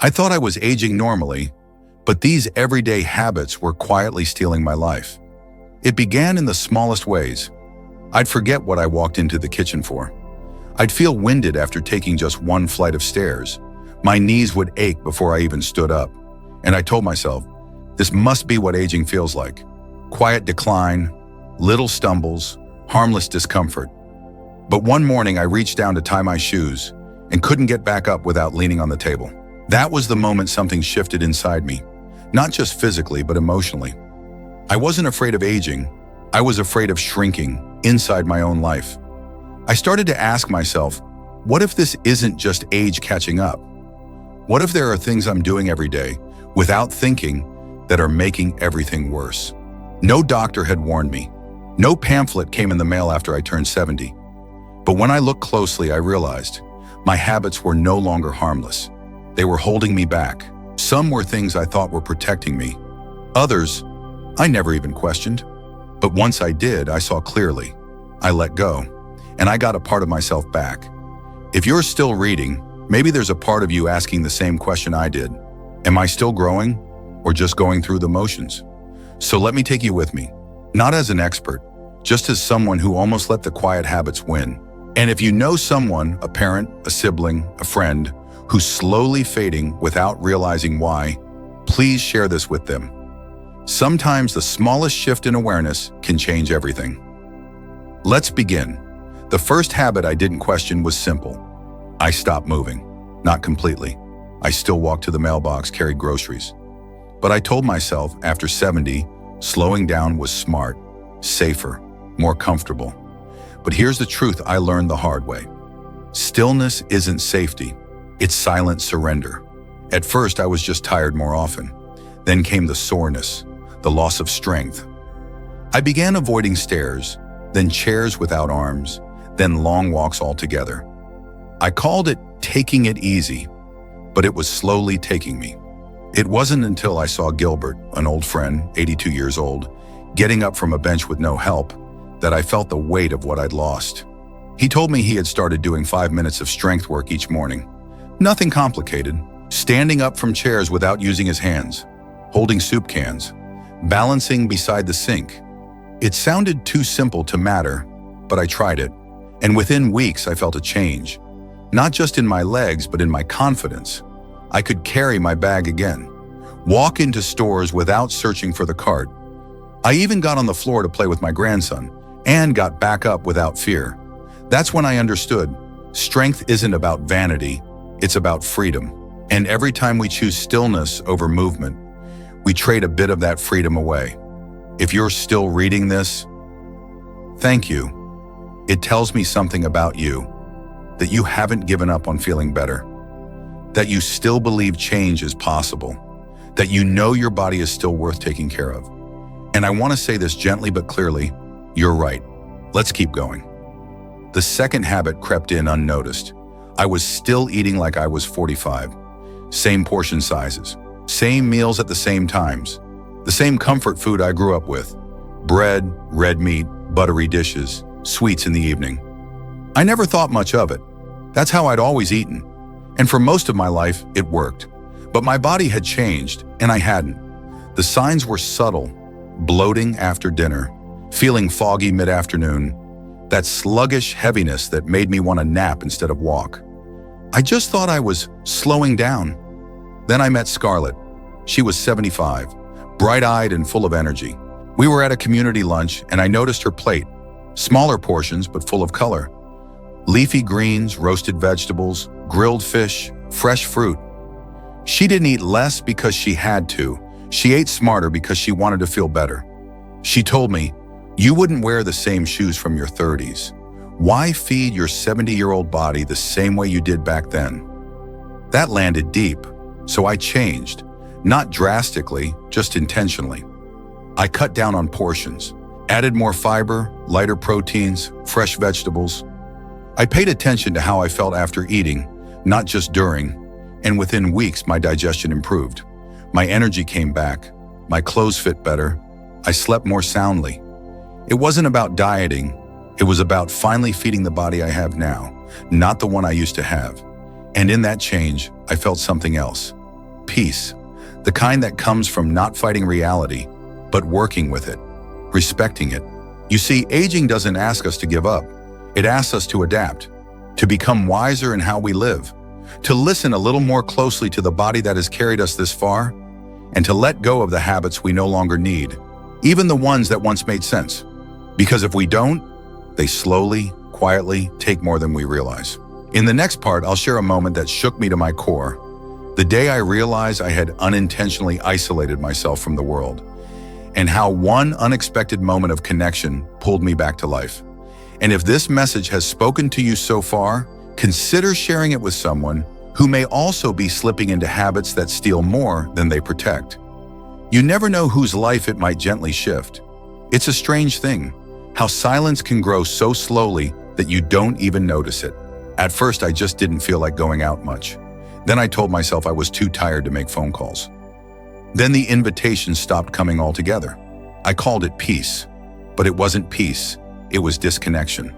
I thought I was aging normally, but these everyday habits were quietly stealing my life. It began in the smallest ways. I'd forget what I walked into the kitchen for. I'd feel winded after taking just one flight of stairs. My knees would ache before I even stood up. And I told myself, this must be what aging feels like. Quiet decline, little stumbles, harmless discomfort. But one morning I reached down to tie my shoes and couldn't get back up without leaning on the table. That was the moment something shifted inside me, not just physically, but emotionally. I wasn't afraid of aging. I was afraid of shrinking inside my own life. I started to ask myself, what if this isn't just age catching up? What if there are things I'm doing every day without thinking that are making everything worse? No doctor had warned me. No pamphlet came in the mail after I turned 70. But when I looked closely, I realized my habits were no longer harmless. They were holding me back. Some were things I thought were protecting me. Others, I never even questioned. But once I did, I saw clearly. I let go, and I got a part of myself back. If you're still reading, maybe there's a part of you asking the same question I did. Am I still growing, or just going through the motions? So let me take you with me, not as an expert, just as someone who almost let the quiet habits win. And if you know someone, a parent, a sibling, a friend, who's slowly fading without realizing why, please share this with them. Sometimes the smallest shift in awareness can change everything. Let's begin. The first habit I didn't question was simple. I stopped moving. Not completely. I still walked to the mailbox, carried groceries. But I told myself, after 70, slowing down was smart, safer, more comfortable. But here's the truth I learned the hard way. Stillness isn't safety. It's silent surrender. At first, I was just tired more often. Then came the soreness, the loss of strength. I began avoiding stairs, then chairs without arms, then long walks altogether. I called it taking it easy, but it was slowly taking me. It wasn't until I saw Gilbert, an old friend, 82 years old, getting up from a bench with no help, that I felt the weight of what I'd lost. He told me he had started doing 5 minutes of strength work each morning. Nothing complicated, standing up from chairs without using his hands, holding soup cans, balancing beside the sink. It sounded too simple to matter, but I tried it, and within weeks I felt a change. Not just in my legs, but in my confidence. I could carry my bag again, walk into stores without searching for the cart. I even got on the floor to play with my grandson, and got back up without fear. That's when I understood, strength isn't about vanity, it's about freedom. And every time we choose stillness over movement, we trade a bit of that freedom away. If you're still reading this, thank you. It tells me something about you, that you haven't given up on feeling better, that you still believe change is possible, that you know your body is still worth taking care of. And I want to say this gently but clearly, you're right. Let's keep going. The second habit crept in unnoticed. I was still eating like I was 45. Same portion sizes, same meals at the same times, the same comfort food I grew up with. Bread, red meat, buttery dishes, sweets in the evening. I never thought much of it. That's how I'd always eaten. And for most of my life, it worked. But my body had changed, and I hadn't. The signs were subtle. Bloating after dinner, feeling foggy mid-afternoon, that sluggish heaviness that made me want to nap instead of walk. I just thought I was slowing down. Then I met Scarlett. She was 75, bright-eyed and full of energy. We were at a community lunch, and I noticed her plate. Smaller portions, but full of color. Leafy greens, roasted vegetables, grilled fish, fresh fruit. She didn't eat less because she had to. She ate smarter because she wanted to feel better. She told me, you wouldn't wear the same shoes from your 30s. Why feed your 70-year-old body the same way you did back then? That landed deep, so I changed. Not drastically, just intentionally. I cut down on portions, added more fiber, lighter proteins, fresh vegetables. I paid attention to how I felt after eating, not just during, and within weeks my digestion improved. My energy came back, my clothes fit better, I slept more soundly. It wasn't about dieting, it was about finally feeding the body I have now, not the one I used to have. And in that change, I felt something else, Peace, the kind that comes from not fighting reality, but working with it, respecting it. You see, aging doesn't ask us to give up. It asks us to adapt, to become wiser in how we live, to listen a little more closely to the body that has carried us this far, and to let go of the habits we no longer need, even the ones that once made sense. Because if we don't, they slowly, quietly take more than we realize. In the next part, I'll share a moment that shook me to my core. The day I realized I had unintentionally isolated myself from the world, and how one unexpected moment of connection pulled me back to life. And if this message has spoken to you so far, consider sharing it with someone who may also be slipping into habits that steal more than they protect. You never know whose life it might gently shift. It's a strange thing, how silence can grow so slowly that you don't even notice it. At first, I just didn't feel like going out much. Then I told myself I was too tired to make phone calls. Then the invitations stopped coming altogether. I called it peace, but it wasn't peace, it was disconnection.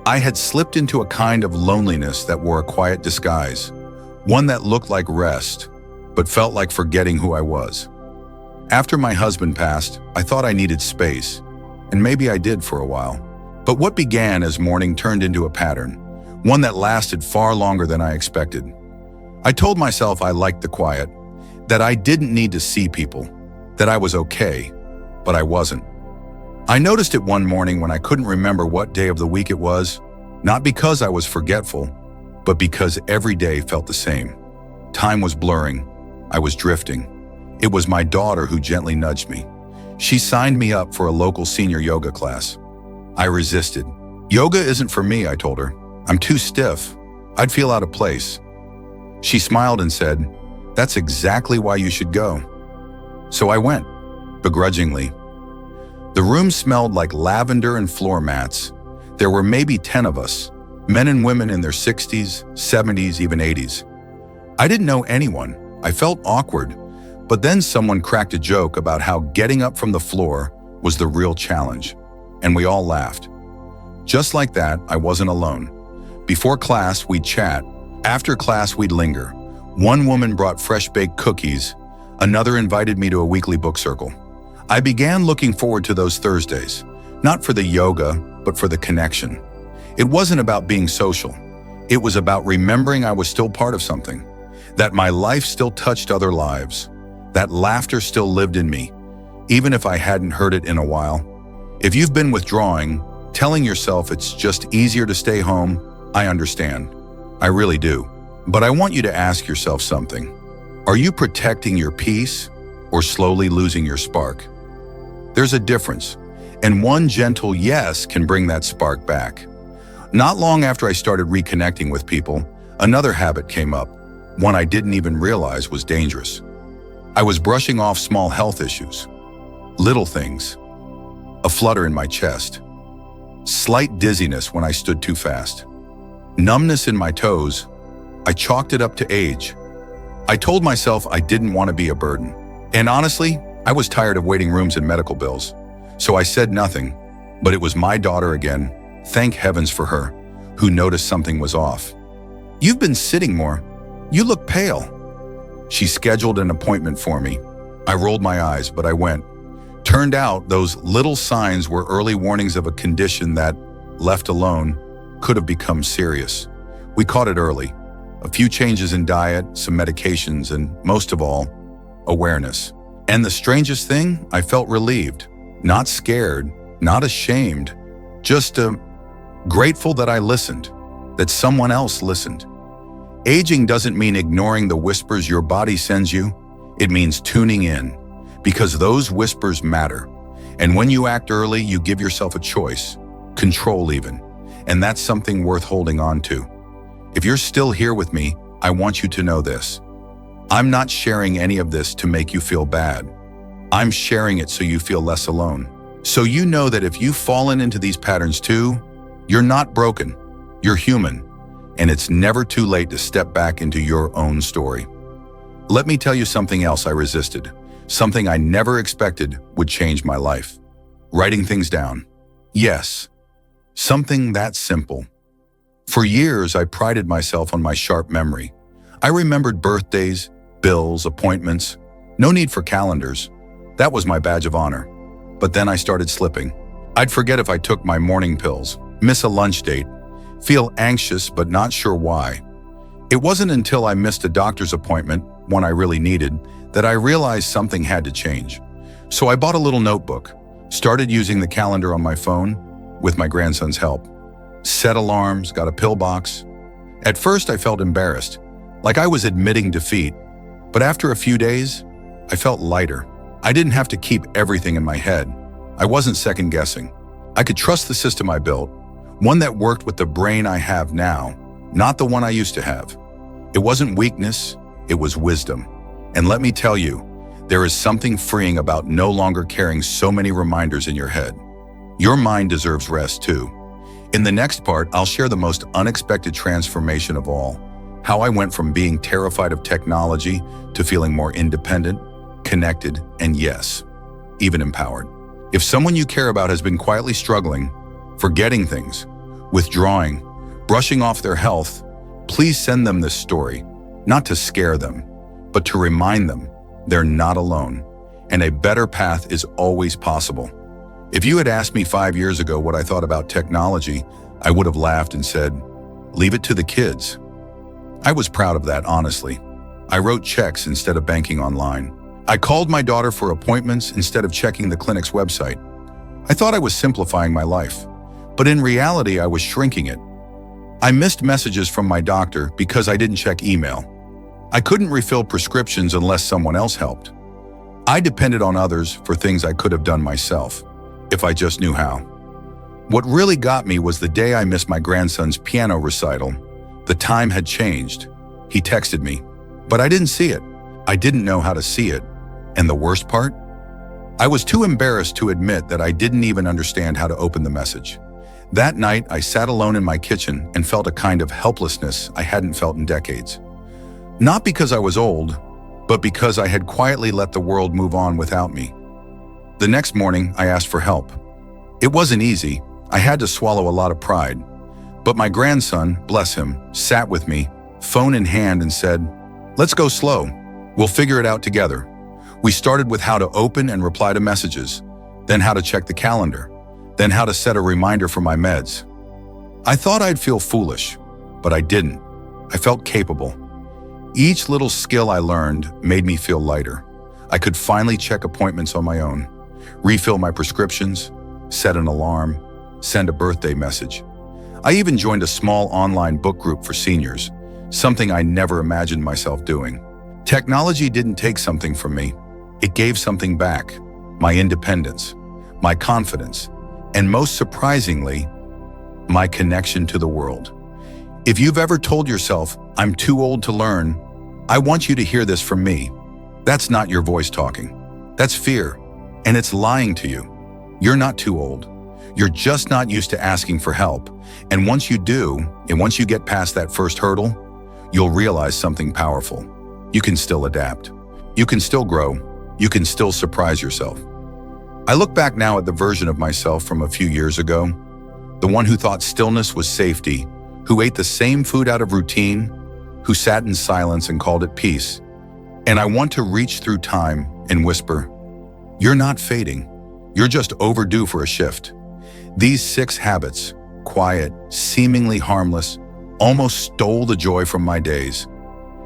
I had slipped into a kind of loneliness that wore a quiet disguise, one that looked like rest, but felt like forgetting who I was. After my husband passed, I thought I needed space, and maybe I did for a while. But what began as mourning turned into a pattern, one that lasted far longer than I expected. I told myself I liked the quiet, that I didn't need to see people, that I was okay, but I wasn't. I noticed it one morning when I couldn't remember what day of the week it was, not because I was forgetful, but because every day felt the same. Time was blurring. I was drifting. It was my daughter who gently nudged me. She signed me up for a local senior yoga class. I resisted. Yoga isn't for me, I told her. I'm too stiff. I'd feel out of place. She smiled and said, "That's exactly why you should go." So I went, begrudgingly. The room smelled like lavender and floor mats. There were maybe 10 of us, men and women in their 60s, 70s, even 80s. I didn't know anyone. I felt awkward, but then someone cracked a joke about how getting up from the floor was the real challenge, and we all laughed. Just like that, I wasn't alone. Before class, we'd chat. After class, we'd linger. One woman brought fresh-baked cookies. Another invited me to a weekly book circle. I began looking forward to those Thursdays, not for the yoga, but for the connection. It wasn't about being social. It was about remembering I was still part of something, that my life still touched other lives, that laughter still lived in me, even if I hadn't heard it in a while. If you've been withdrawing, telling yourself it's just easier to stay home, I understand. I really do. But I want you to ask yourself something. Are you protecting your peace or slowly losing your spark? There's a difference, and one gentle yes can bring that spark back. Not long after I started reconnecting with people, another habit came up, one I didn't even realize was dangerous. I was brushing off small health issues, little things, a flutter in my chest, slight dizziness when I stood too fast, numbness in my toes. I chalked it up to age. I told myself I didn't want to be a burden. And honestly, I was tired of waiting rooms and medical bills. So I said nothing, but it was my daughter again, thank heavens for her, who noticed something was off. "You've been sitting more. You look pale." She scheduled an appointment for me. I rolled my eyes, but I went. Turned out those little signs were early warnings of a condition that, left alone, could have become serious. We caught it early. A few changes in diet, some medications, and most of all, awareness. And the strangest thing, I felt relieved, not scared, not ashamed, just grateful that I listened, that someone else listened. Aging doesn't mean ignoring the whispers your body sends you. It means tuning in, because those whispers matter. And when you act early, you give yourself a choice, control even, and that's something worth holding on to. If you're still here with me, I want you to know this. I'm not sharing any of this to make you feel bad. I'm sharing it so you feel less alone. So you know that if you've fallen into these patterns too, you're not broken, you're human, and it's never too late to step back into your own story. Let me tell you something else I resisted, something I never expected would change my life. Writing things down. Yes, something that simple. For years, I prided myself on my sharp memory. I remembered birthdays, bills, appointments. No need for calendars. That was my badge of honor. But then I started slipping. I'd forget if I took my morning pills, miss a lunch date, feel anxious but not sure why. It wasn't until I missed a doctor's appointment, one I really needed, that I realized something had to change. So I bought a little notebook, started using the calendar on my phone with my grandson's help, set alarms, got a pill box. At first I felt embarrassed, like I was admitting defeat, but after a few days, I felt lighter. I didn't have to keep everything in my head. I wasn't second-guessing. I could trust the system I built, one that worked with the brain I have now, not the one I used to have. It wasn't weakness, it was wisdom. And let me tell you, there is something freeing about no longer carrying so many reminders in your head. Your mind deserves rest too. In the next part, I'll share the most unexpected transformation of all, how I went from being terrified of technology to feeling more independent, connected, and yes, even empowered. If someone you care about has been quietly struggling, forgetting things, withdrawing, brushing off their health, please send them this story, not to scare them, but to remind them they're not alone, and a better path is always possible. If you had asked me 5 years ago what I thought about technology, I would have laughed and said, leave it to the kids. I was proud of that, honestly. I wrote checks instead of banking online. I called my daughter for appointments instead of checking the clinic's website. I thought I was simplifying my life, but in reality, I was shrinking it. I missed messages from my doctor because I didn't check email. I couldn't refill prescriptions unless someone else helped. I depended on others for things I could have done myself, if I just knew how. What really got me was the day I missed my grandson's piano recital. The time had changed. He texted me, but I didn't see it. I didn't know how to see it. And the worst part? I was too embarrassed to admit that I didn't even understand how to open the message. That night, I sat alone in my kitchen and felt a kind of helplessness I hadn't felt in decades. Not because I was old, but because I had quietly let the world move on without me. The next morning, I asked for help. It wasn't easy. I had to swallow a lot of pride. But my grandson, bless him, sat with me, phone in hand, and said, "Let's go slow. We'll figure it out together." We started with how to open and reply to messages, then how to check the calendar, then how to set a reminder for my meds. I thought I'd feel foolish, but I didn't. I felt capable. Each little skill I learned made me feel lighter. I could finally check appointments on my own, refill my prescriptions, set an alarm, send a birthday message. I even joined a small online book group for seniors, something I never imagined myself doing. Technology didn't take something from me. It gave something back, my independence, my confidence, and most surprisingly, my connection to the world. If you've ever told yourself, "I'm too old to learn," I want you to hear this from me. That's not your voice talking. That's fear, and it's lying to you. You're not too old. You're just not used to asking for help. And once you do, and once you get past that first hurdle, you'll realize something powerful. You can still adapt. You can still grow. You can still surprise yourself. I look back now at the version of myself from a few years ago, the one who thought stillness was safety, who ate the same food out of routine, who sat in silence and called it peace. And I want to reach through time and whisper, "You're not fading. You're just overdue for a shift." These 6 habits, quiet, seemingly harmless, almost stole the joy from my days.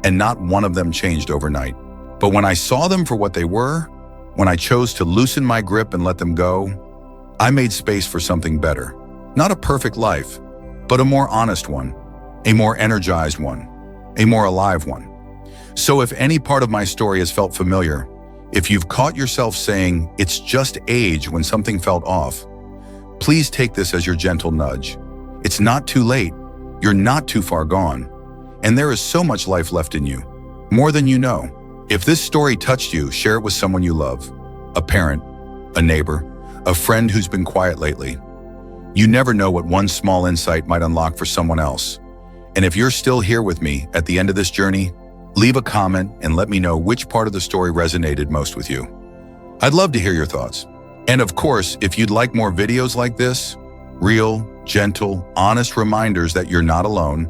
And not one of them changed overnight. But when I saw them for what they were, when I chose to loosen my grip and let them go, I made space for something better. Not a perfect life, but a more honest one, a more energized one, a more alive one. So if any part of my story has felt familiar, if you've caught yourself saying, "It's just age," when something felt off, please take this as your gentle nudge. It's not too late. You're not too far gone. And there is so much life left in you, more than you know. If this story touched you, share it with someone you love, a parent, a neighbor, a friend who's been quiet lately. You never know what one small insight might unlock for someone else. And if you're still here with me at the end of this journey, leave a comment and let me know which part of the story resonated most with you. I'd love to hear your thoughts. And of course, if you'd like more videos like this, real, gentle, honest reminders that you're not alone,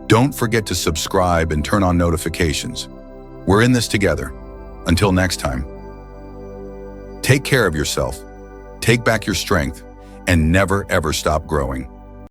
don't forget to subscribe and turn on notifications. We're in this together. Until next time. Take care of yourself, take back your strength, and never ever stop growing.